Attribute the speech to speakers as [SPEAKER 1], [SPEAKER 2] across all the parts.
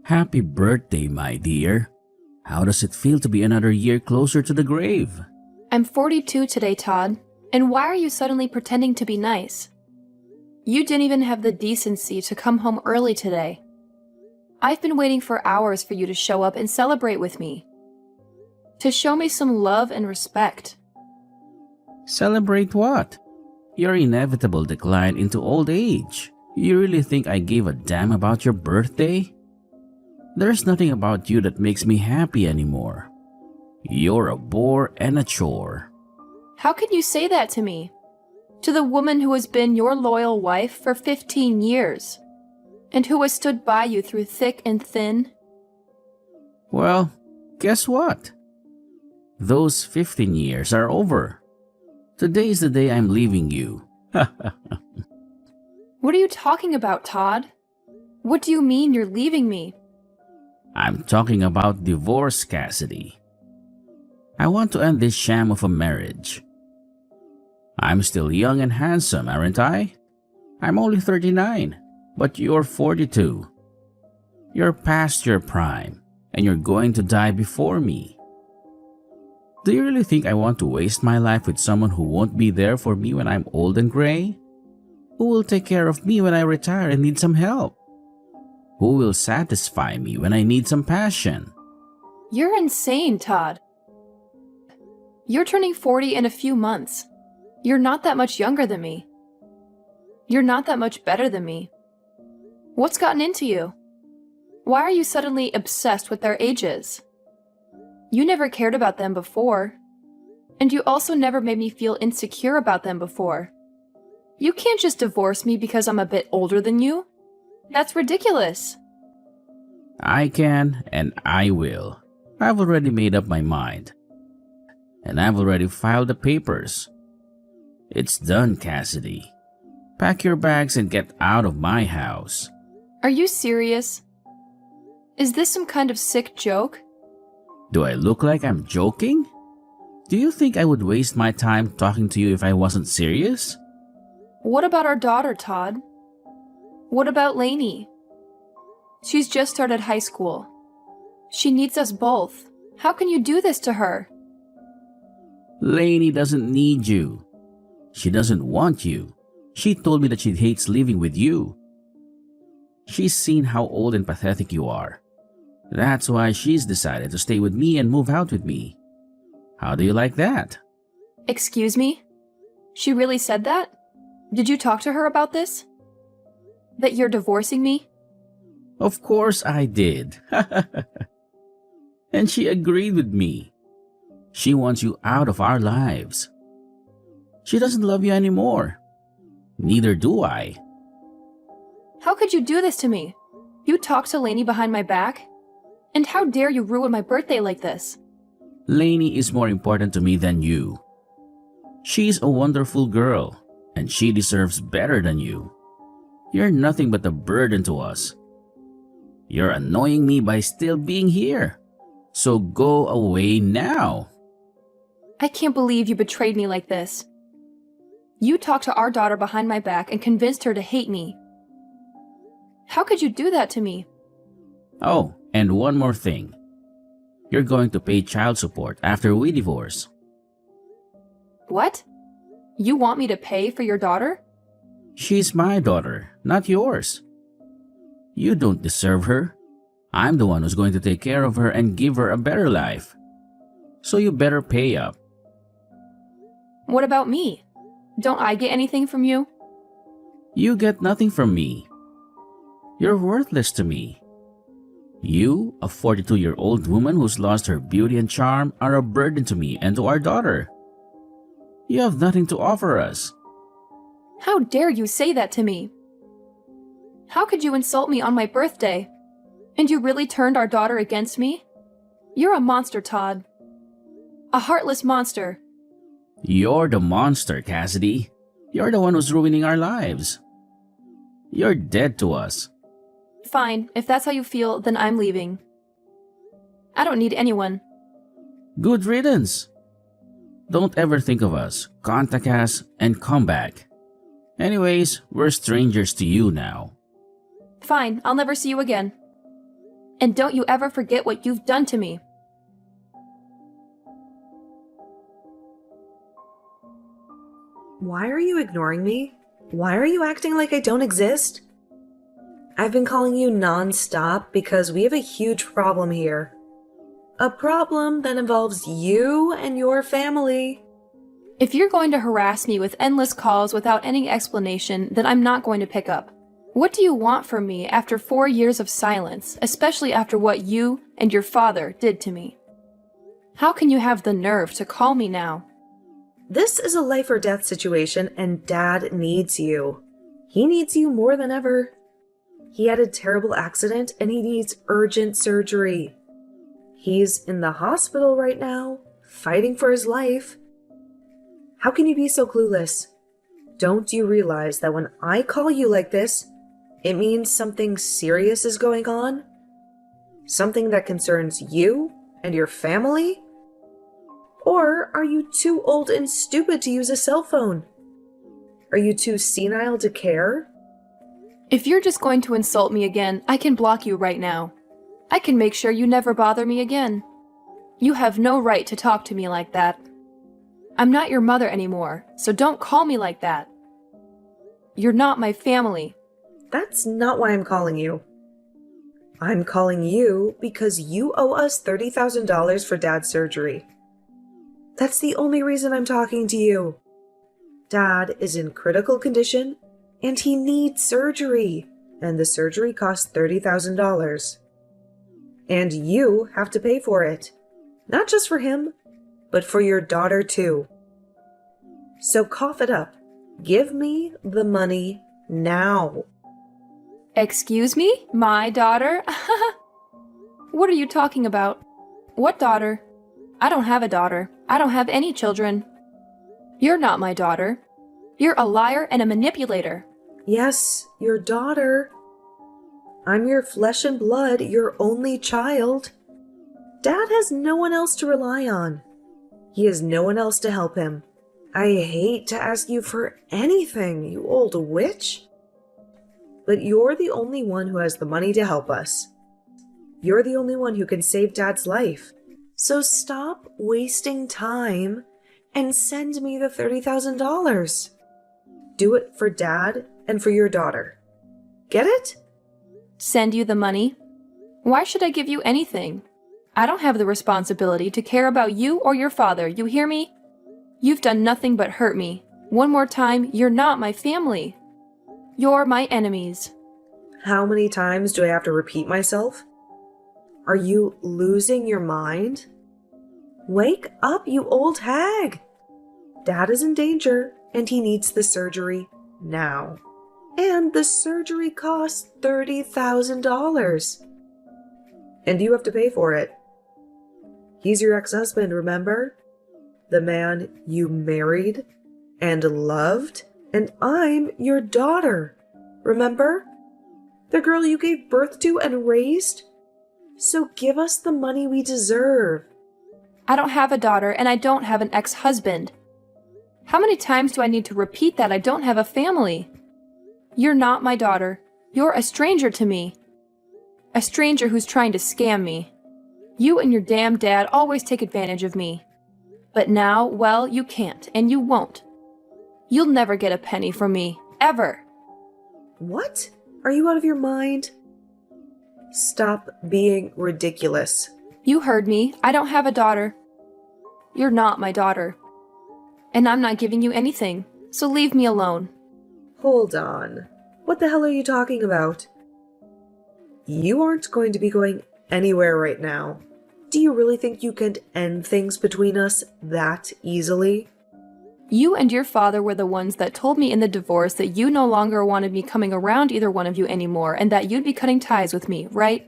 [SPEAKER 1] Happy birthday, my dear. How does it feel to be another year closer to the grave?
[SPEAKER 2] I'm 42 today, Todd. And why are you suddenly pretending to be nice? You didn't even have the decency to come home early today. I've been waiting for hours for you to show up and celebrate with me. To show me some love and respect.
[SPEAKER 1] Celebrate what? Your inevitable decline into old age. You really think I gave a damn about your birthday? There's nothing about you that makes me happy anymore. You're a bore and a chore.
[SPEAKER 2] How can you say that to me? To the woman who has been your loyal wife for 15 years, and who has stood by you through thick and thin?
[SPEAKER 1] Well, guess what? Those 15 years are over. Today's the day I'm leaving you.
[SPEAKER 2] What are you talking about, Todd? What do you mean you're leaving me?
[SPEAKER 1] I'm talking about divorce, Cassidy. I want to end this sham of a marriage. I'm still young and handsome, aren't I? I'm only 39, but you're 42. You're past your prime, and you're going to die before me. Do you really think I want to waste my life with someone who won't be there for me when I'm old and gray? Who will take care of me when I retire and need some help? Who will satisfy me when I need some passion?
[SPEAKER 2] You're insane, Todd. You're turning 40 in a few months. You're not that much younger than me. You're not that much better than me. What's gotten into you? Why are you suddenly obsessed with their ages? You never cared about them before. And you also never made me feel insecure about them before. You can't just divorce me because I'm a bit older than you. That's ridiculous.
[SPEAKER 1] I can and I will. I've already made up my mind. And I've already filed the papers. It's done, Cassidy. Pack your bags and get out of my house.
[SPEAKER 2] Are you serious? Is this some kind of sick joke?
[SPEAKER 1] Do I look like I'm joking? Do you think I would waste my time talking to you if I wasn't serious?
[SPEAKER 2] What about our daughter, Todd? What about Lainey? She's just started high school. She needs us both. How can you do this to her?
[SPEAKER 1] Lainey doesn't need you. She doesn't want you. She told me that she hates living with you. She's seen how old and pathetic you are. That's why she's decided to stay with me and move out with me. How do you like that?
[SPEAKER 2] Excuse me? She really said that? Did you talk to her about this? That you're divorcing me?
[SPEAKER 1] Of course I did. And she agreed with me. She wants you out of our lives. She doesn't love you anymore. Neither do I.
[SPEAKER 2] How could you do this to me? You talked to Lainey behind my back? And how dare you ruin my birthday like this?
[SPEAKER 1] Lainey is more important to me than you. She's a wonderful girl, and she deserves better than you. You're nothing but a burden to us. You're annoying me by still being here. So go away now.
[SPEAKER 2] I can't believe you betrayed me like this. You talked to our daughter behind my back and convinced her to hate me. How could you do that to me?
[SPEAKER 1] Oh, and one more thing. You're going to pay child support after we divorce.
[SPEAKER 2] What? You want me to pay for your daughter?
[SPEAKER 1] She's my daughter, not yours. You don't deserve her. I'm the one who's going to take care of her and give her a better life. So you better pay up.
[SPEAKER 2] What about me? Don't I get anything from you?
[SPEAKER 1] You get nothing from me. You're worthless to me. You, a 42-year-old woman who's lost her beauty and charm, are a burden to me and to our daughter. You have nothing to offer us.
[SPEAKER 2] How dare you say that to me? How could you insult me on my birthday? And you really turned our daughter against me? You're a monster, Todd. A heartless monster.
[SPEAKER 1] You're the monster, Cassidy. You're the one who's ruining our lives. You're dead to us.
[SPEAKER 2] Fine, if that's how you feel, then I'm leaving. I don't need anyone.
[SPEAKER 1] Good riddance. Don't ever think of us. Contact us and come back. Anyways, we're strangers to you now.
[SPEAKER 2] Fine, I'll never see you again. And don't you ever forget what you've done to me.
[SPEAKER 3] Why are you ignoring me? Why are you acting like I don't exist? I've been calling you non-stop because we have a huge problem here. A problem that involves you and your family.
[SPEAKER 2] If you're going to harass me with endless calls without any explanation, then I'm not going to pick up. What do you want from me after 4 years of silence, especially after what you and your father did to me? How can you have the nerve to call me now?
[SPEAKER 3] This is a life or death situation and Dad needs you. He needs you more than ever. He had a terrible accident and he needs urgent surgery. He's in the hospital right now, fighting for his life. How can you be so clueless? Don't you realize that when I call you like this, it means something serious is going on? Something that concerns you and your family? Or are you too old and stupid to use a cell phone? Are you too senile to care?
[SPEAKER 2] If you're just going to insult me again, I can block you right now. I can make sure you never bother me again. You have no right to talk to me like that. I'm not your mother anymore, so don't call me like that. You're not my family.
[SPEAKER 3] That's not why I'm calling you. I'm calling you because you owe us $30,000 for Dad's surgery. That's the only reason I'm talking to you. Dad is in critical condition and he needs surgery, and the surgery costs $30,000. And you have to pay for it. Not just for him, but for your daughter too. So cough it up. Give me the money now.
[SPEAKER 2] Excuse me? My daughter? What are you talking about? What daughter? I don't have a daughter. I don't have any children. You're not my daughter. You're a liar and a manipulator.
[SPEAKER 3] Yes, your daughter. I'm your flesh and blood, your only child. Dad has no one else to rely on. He has no one else to help him. I hate to ask you for anything, you old witch. But you're the only one who has the money to help us. You're the only one who can save Dad's life. So stop wasting time and send me the $30,000. Do it for Dad and for your daughter. Get it?
[SPEAKER 2] Send you the money? Why should I give you anything? I don't have the responsibility to care about you or your father, you hear me? You've done nothing but hurt me. One more time, you're not my family. You're my enemies.
[SPEAKER 3] How many times do I have to repeat myself? Are you losing your mind? Wake up, you old hag! Dad is in danger, and he needs the surgery now. And the surgery costs $30,000. And you have to pay for it. He's your ex-husband, remember? The man you married and loved, and I'm your daughter, remember? The girl you gave birth to and raised? So give us the money we deserve.
[SPEAKER 2] I don't have a daughter, and I don't have an ex-husband. How many times do I need to repeat that I don't have a family? You're not my daughter. You're a stranger to me. A stranger who's trying to scam me. You and your damn dad always take advantage of me. But now, well, you can't, and you won't. You'll never get a penny from me, ever.
[SPEAKER 3] What? Are you out of your mind? Stop being ridiculous.
[SPEAKER 2] You heard me. I don't have a daughter. You're not my daughter. And I'm not giving you anything, so leave me alone.
[SPEAKER 3] Hold on. What the hell are you talking about? You aren't going to be going anywhere right now. Do you really think you can end things between us that easily?
[SPEAKER 2] You and your father were the ones that told me in the divorce that you no longer wanted me coming around either one of you anymore and that you'd be cutting ties with me, right?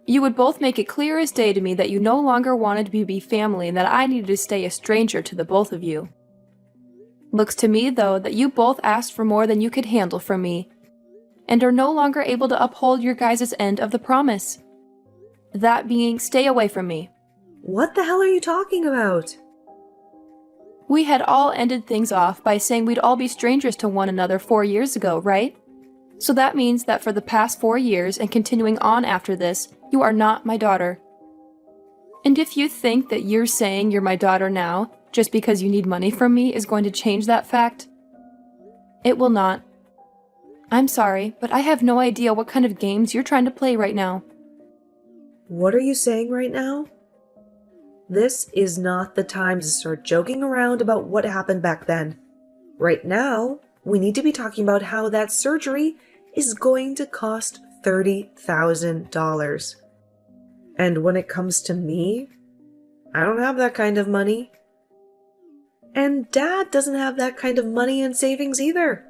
[SPEAKER 2] You would both make it clear as day to me that you no longer wanted me to be family and that I needed to stay a stranger to the both of you. Looks to me, though, that you both asked for more than you could handle from me, and are no longer able to uphold your guys' end of the promise. That being, stay away from me.
[SPEAKER 3] What the hell are you talking about?
[SPEAKER 2] We had all ended things off by saying we'd all be strangers to one another 4 years ago, right? So that means that for the past 4 years and continuing on after this, You are not my daughter. And if you think that you're saying you're my daughter now, just because you need money from me, is going to change that fact, it will not. I'm sorry, but I have no idea what kind of games you're trying to play right now.
[SPEAKER 3] What are you saying right now? This is not the time to start joking around about what happened back then. Right now, we need to be talking about how that surgery is going to cost $30,000. And when it comes to me, I don't have that kind of money. And Dad doesn't have that kind of money and savings either.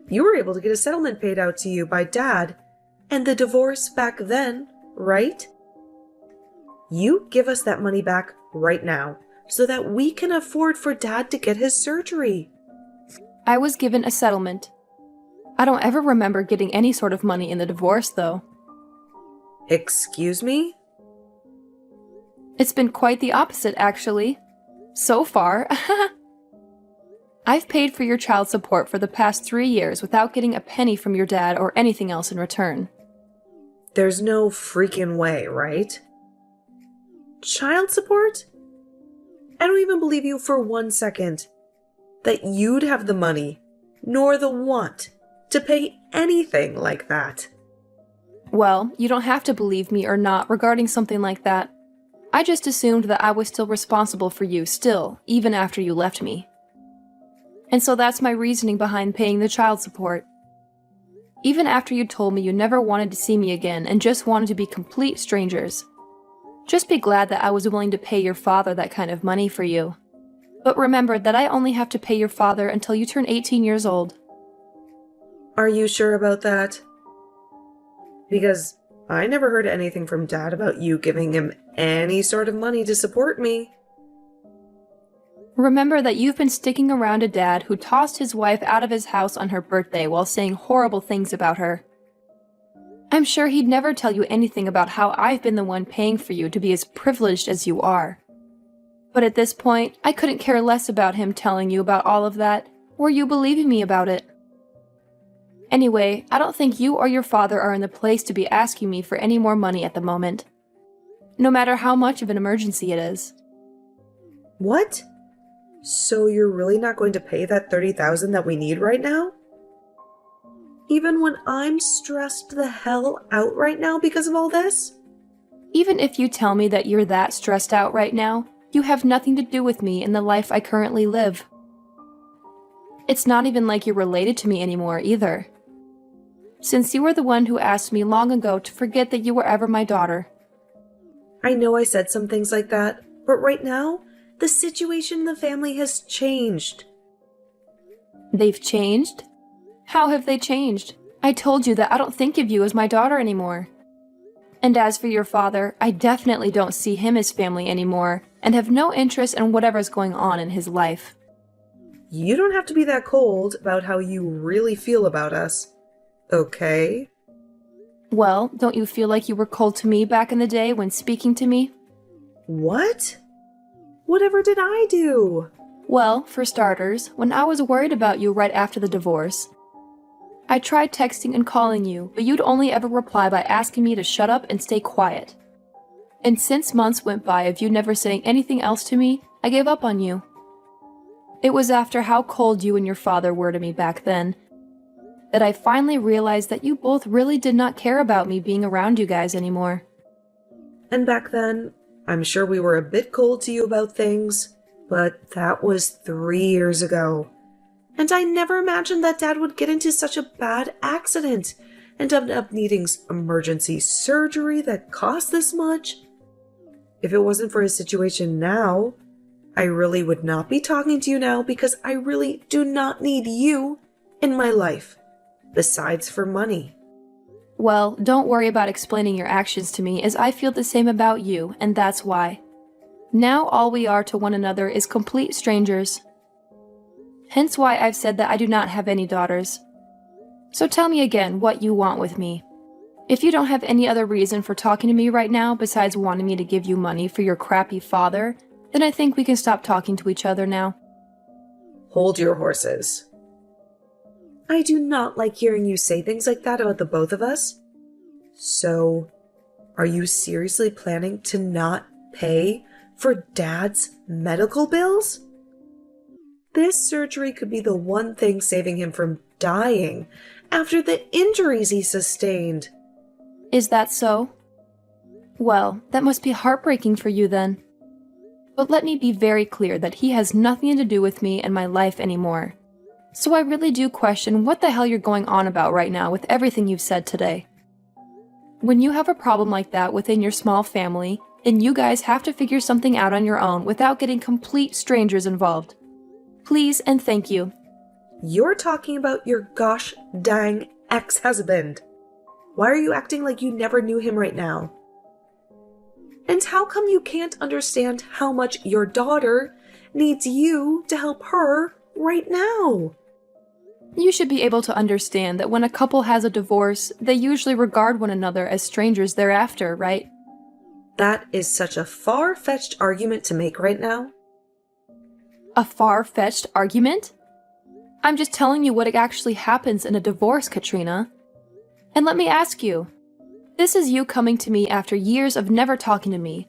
[SPEAKER 3] You were able to get a settlement paid out to you by Dad and the divorce back then, right? You give us that money back right now so that we can afford for Dad to get his surgery.
[SPEAKER 2] I was given a settlement. I don't ever remember getting any sort of money in the divorce, though.
[SPEAKER 3] Excuse me?
[SPEAKER 2] It's been quite the opposite, actually. So far. I've paid for your child support for the past 3 years without getting a penny from your dad or anything else in return.
[SPEAKER 3] There's no freaking way, right? Child support? I don't even believe you for 1 second that you'd have the money, nor the want, to pay anything like that.
[SPEAKER 2] Well, you don't have to believe me or not regarding something like that. I just assumed that I was still responsible for you still, even after you left me. And so that's my reasoning behind paying the child support. Even after you told me you never wanted to see me again and just wanted to be complete strangers. Just be glad that I was willing to pay your father that kind of money for you. But remember that I only have to pay your father until you turn 18 years old.
[SPEAKER 3] Are you sure about that? Because I never heard anything from Dad about you giving him any sort of money to support me.
[SPEAKER 2] Remember that you've been sticking around a dad who tossed his wife out of his house on her birthday while saying horrible things about her. I'm sure he'd never tell you anything about how I've been the one paying for you to be as privileged as you are. But at this point, I couldn't care less about him telling you about all of that, or you believing me about it. Anyway, I don't think you or your father are in the place to be asking me for any more money at the moment. No matter how much of an emergency it is.
[SPEAKER 3] What? So you're really not going to pay that $30,000 that we need right now? Even when I'm stressed the hell out right now because of all this?
[SPEAKER 2] Even if you tell me that you're that stressed out right now, you have nothing to do with me in the life I currently live. It's not even like you're related to me anymore either. Since you were the one who asked me long ago to forget that you were ever my daughter.
[SPEAKER 3] I know I said some things like that, but right now, the situation in the family has changed.
[SPEAKER 2] They've changed? How have they changed? I told you that I don't think of you as my daughter anymore. And as for your father, I definitely don't see him as family anymore, and have no interest in whatever's going on in his life.
[SPEAKER 3] You don't have to be that cold about how you really feel about us, okay?
[SPEAKER 2] Well, don't you feel like you were cold to me back in the day when speaking to me?
[SPEAKER 3] What? Whatever did I do?
[SPEAKER 2] Well, for starters, when I was worried about you right after the divorce, I tried texting and calling you, but you'd only ever reply by asking me to shut up and stay quiet. And since months went by of you never saying anything else to me, I gave up on you. It was after how cold you and your father were to me back then that I finally realized that you both really did not care about me being around you guys anymore.
[SPEAKER 3] And back then, I'm sure we were a bit cold to you about things, but that was 3 years ago. And I never imagined that Dad would get into such a bad accident and end up needing emergency surgery that cost this much. If it wasn't for his situation now, I really would not be talking to you now because I really do not need you in my life, besides for money.
[SPEAKER 2] Well, don't worry about explaining your actions to me, as I feel the same about you, and that's why. Now all we are to one another is complete strangers. Hence why I've said that I do not have any daughters. So tell me again what you want with me. If you don't have any other reason for talking to me right now besides wanting me to give you money for your crappy father, then I think we can stop talking to each other now.
[SPEAKER 3] Hold your horses. I do not like hearing you say things like that about the both of us. So, Are you seriously planning to not pay for Dad's medical bills? This surgery could be the one thing saving him from dying after the injuries he sustained.
[SPEAKER 2] Is that so? Well, that must be heartbreaking for you then. But let me be very clear that he has nothing to do with me and my life anymore. So I really do question what the hell you're going on about right now with everything you've said today. When you have a problem like that within your small family, then you guys have to figure something out on your own without getting complete strangers involved. Please and thank you.
[SPEAKER 3] You're talking about your gosh dang ex-husband. Why are you acting like you never knew him right now? And how come you can't understand how much your daughter needs you to help her right now?
[SPEAKER 2] You should be able to understand that when a couple has a divorce, they usually regard one another as strangers thereafter, right?
[SPEAKER 3] That is such a far-fetched argument to make right now.
[SPEAKER 2] A far-fetched argument? I'm just telling you what actually happens in a divorce, Katrina. And let me ask you, this is you coming to me after years of never talking to me,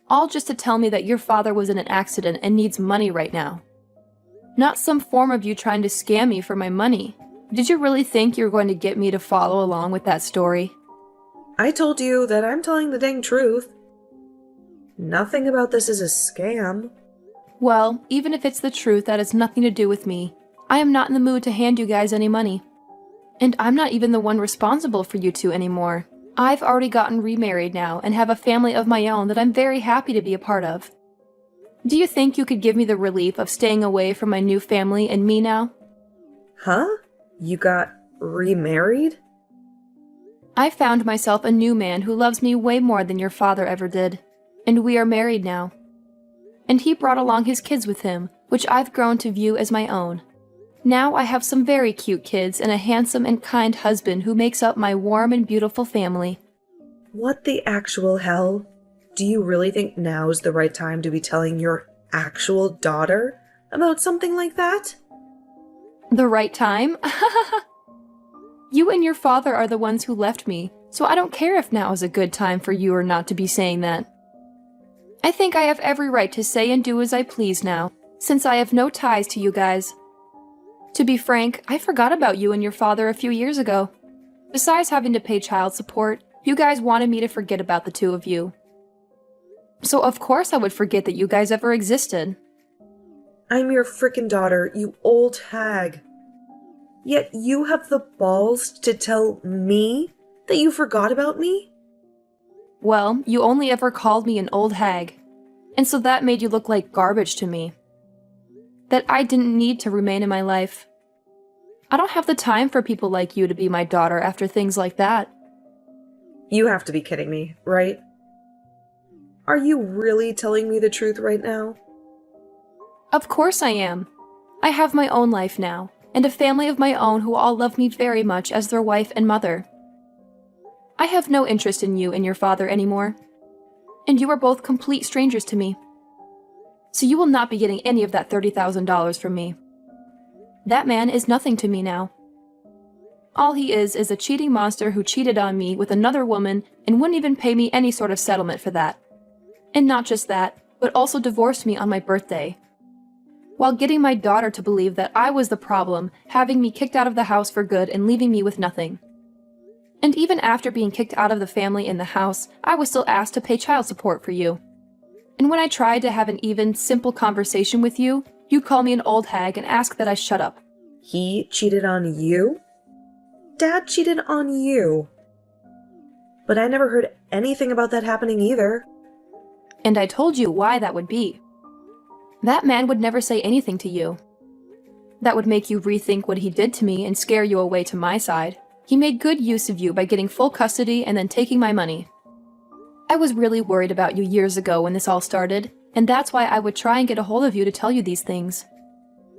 [SPEAKER 2] all just to tell me that your father was in an accident and needs money right now. Not some form of you trying to scam me for my money. Did you really think you were going to get me to follow along with that story?
[SPEAKER 3] I told you that I'm telling the dang truth. Nothing about this is a scam.
[SPEAKER 2] Well, even if it's the truth, that has nothing to do with me. I am not in the mood to hand you guys any money. And I'm not even the one responsible for you two anymore. I've already gotten remarried now and have a family of my own that I'm very happy to be a part of. Do you think you could give me the relief of staying away from my new family and me now?
[SPEAKER 3] Huh? You got remarried?
[SPEAKER 2] I found myself a new man who loves me way more than your father ever did. And we are married now. And he brought along his kids with him, which I've grown to view as my own. Now I have some very cute kids and a handsome and kind husband who makes up my warm and beautiful family.
[SPEAKER 3] What the actual hell? Do you really think now is the right time to be telling your actual daughter about something like that?
[SPEAKER 2] The right time? You and your father are the ones who left me, so I don't care if now is a good time for you or not to be saying that. I think I have every right to say and do as I please now, since I have no ties to you guys. To be frank, I forgot about you and your father a few years ago. Besides having to pay child support, you guys wanted me to forget about the two of you. So of course I would forget that you guys ever existed.
[SPEAKER 3] I'm your frickin' daughter, you old hag. Yet you have the balls to tell me that you forgot about me?
[SPEAKER 2] Well, you only ever called me an old hag, and so that made you look like garbage to me. That I didn't need to remain in my life. I don't have the time for people like you to be my daughter after things like that.
[SPEAKER 3] You have to be kidding me, right? Are you really telling me the truth right now?
[SPEAKER 2] Of course I am. I have my own life now, and a family of my own who all love me very much as their wife and mother. I have no interest in you and your father anymore, and you are both complete strangers to me. So you will not be getting any of that $30,000 from me. That man is nothing to me now. All he is a cheating monster who cheated on me with another woman and wouldn't even pay me any sort of settlement for that. And not just that, but also divorced me on my birthday, while getting my daughter to believe that I was the problem, having me kicked out of the house for good and leaving me with nothing. And even after being kicked out of the family and the house, I was still asked to pay child support for you. And when I tried to have an even, simple conversation with you, you'd call me an old hag and ask that I shut up.
[SPEAKER 3] He cheated on you? Dad cheated on you. But I never heard anything about that happening either.
[SPEAKER 2] And I told you why that would be. That man would never say anything to you. That would make you rethink what he did to me and scare you away to my side. He made good use of you by getting full custody and then taking my money. I was really worried about you years ago when this all started, and that's why I would try and get a hold of you to tell you these things.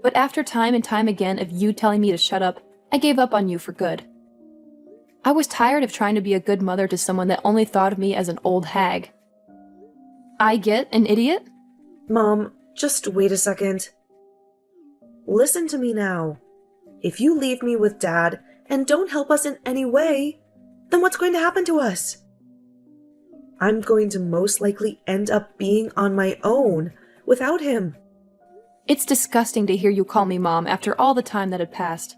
[SPEAKER 2] But after time and time again of you telling me to shut up, I gave up on you for good. I was tired of trying to be a good mother to someone that only thought of me as an old hag. I get an idiot?
[SPEAKER 3] Mom, just wait a second. Listen to me now. If you leave me with Dad and don't help us in any way, then what's going to happen to us? I'm going to most likely end up being on my own without him.
[SPEAKER 2] It's disgusting to hear you call me Mom after all the time that had passed.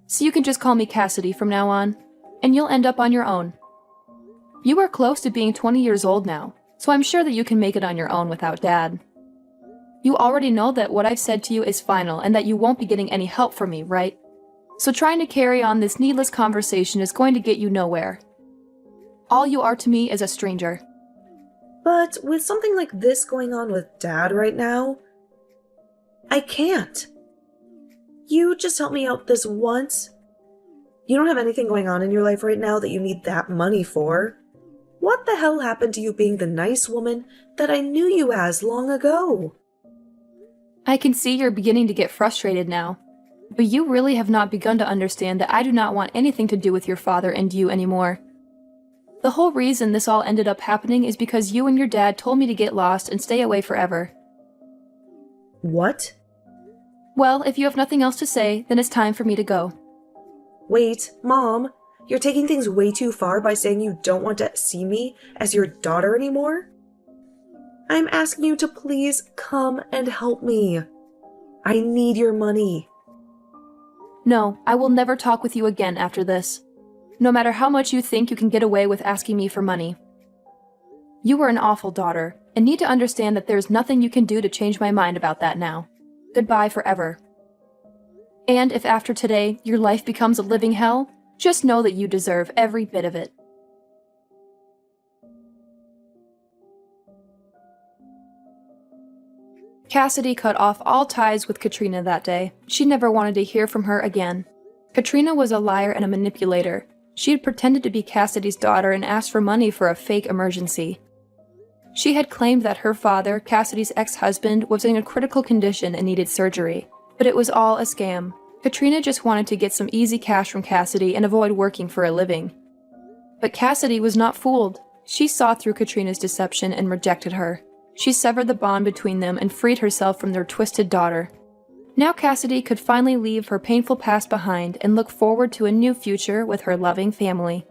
[SPEAKER 2] So you can just call me Cassidy from now on, and you'll end up on your own. You are close to being 20 years old now, so I'm sure that you can make it on your own without Dad. You already know that what I've said to you is final and that you won't be getting any help from me, right? So trying to carry on this needless conversation is going to get you nowhere. All you are to me is a stranger.
[SPEAKER 3] But with something like this going on with Dad right now, I can't. You just help me out this once. You don't have anything going on in your life right now that you need that money for. What the hell happened to you being the nice woman that I knew you as long ago?
[SPEAKER 2] I can see you're beginning to get frustrated now, but you really have not begun to understand that I do not want anything to do with your father and you anymore. The whole reason this all ended up happening is because you and your dad told me to get lost and stay away forever.
[SPEAKER 3] What?
[SPEAKER 2] Well, if you have nothing else to say, then it's time for me to go.
[SPEAKER 3] Wait, Mom, you're taking things way too far by saying you don't want to see me as your daughter anymore? I'm asking you to please come and help me. I need your money.
[SPEAKER 2] No, I will never talk with you again after this. No matter how much you think you can get away with asking me for money. You were an awful daughter, and need to understand that there's nothing you can do to change my mind about that now. Goodbye forever. And if after today your life becomes a living hell, just know that you deserve every bit of it. Cassidy cut off all ties with Katrina that day. She never wanted to hear from her again. Katrina was a liar and a manipulator. She had pretended to be Cassidy's daughter and asked for money for a fake emergency. She had claimed that her father, Cassidy's ex-husband, was in a critical condition and needed surgery. But it was all a scam. Katrina just wanted to get some easy cash from Cassidy and avoid working for a living. But Cassidy was not fooled. She saw through Katrina's deception and rejected her. She severed the bond between them and freed herself from their twisted daughter. Now Cassidy could finally leave her painful past behind and look forward to a new future with her loving family.